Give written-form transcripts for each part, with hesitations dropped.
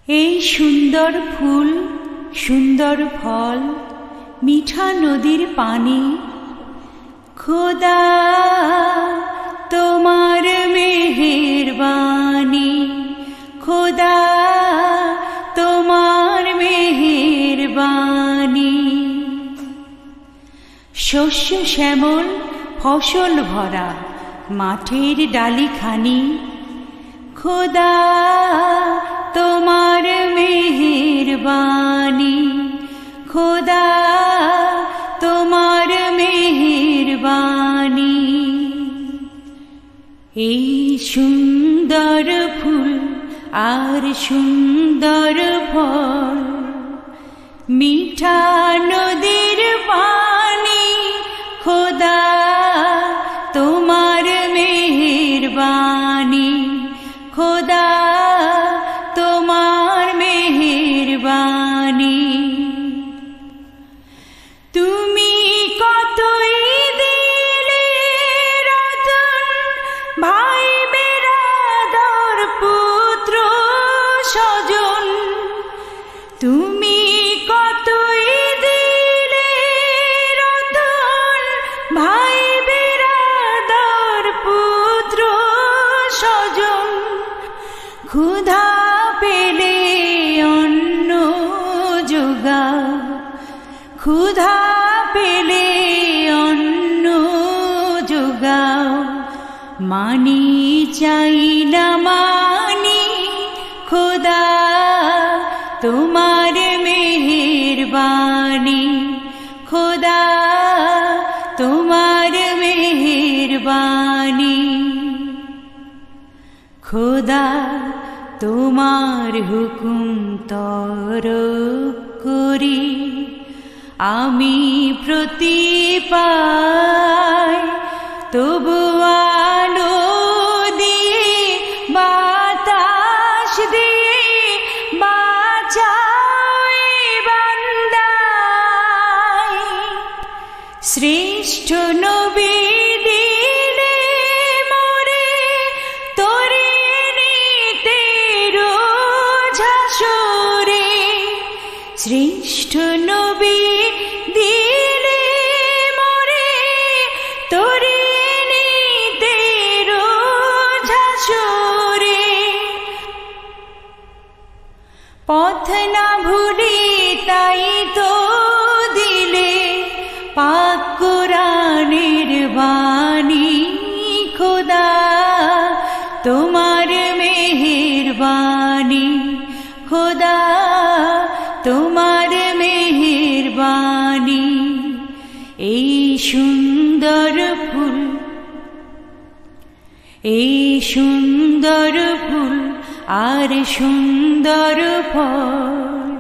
এই সুন্দর ফুল, সুন্দর ফল, মিঠা নদীর পানি, খোদা তোমার মেহেরবানি, খোদা তোমার মেহেরবানি। শস্য শ্যামল ফসল ভরা মাঠের ডালিখানি, খোদা তোমার মেহেরবানি, খোদা তোমার মেহেরবানি। এই সুন্দর ফুল আর সুন্দর ফল, মিঠা নদীর পানি, খোদা তোমার মেহেরবানি, খোদা তোমার মেহেরবানি। তুমি কতই দিলে রতন, ভাই বেরাদর পুত্র স্বজন, তুমি কতই দিলে রতন, ভাই বেরাদর পুত্র স্বজন। ক্ষুধা পেলে অন্ন যোগাও, ক্ষুধা পেলে অন্ন যোগাও। মানি চাই না মানি, খোদা তোমার মেহেরবানি, খোদা তোমার মেহেরবানি। খোদা তোমার হুকুম তরক করি আমি প্রতি পাই, তবু আলো দিয়ে বাতাস দিয়ে বাঁচাও এই বান্দায়। শ্রেষ্ঠ নবী দিলে মোরে তোরে নিতে রোজ হাসরে, শ্রেষ্ঠ নবী দিলে মোরে তোরে নিতে রোজ হাসরে। পথ না ভুলি তাই তো দিলে পাক কোরআনের বাণী, খোদা তোমার মেহেরবানি, খোদা তোমার মেহেরবানি। এই সুন্দর ফুল, এই সুন্দর ফুল আর সুন্দর ফল,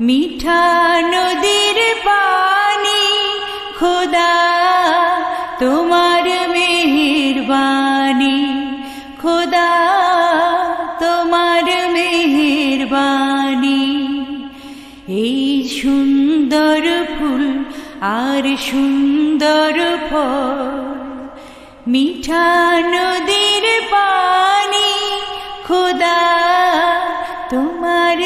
মিঠা নদীর পানি, খোদা তোমার মেহেরবানি, খোদা তোমার মেহেরবানি। এই সুন্দর ফুল আর সুন্দর ফল, মিঠা নদীর পানি, খোদা তোমার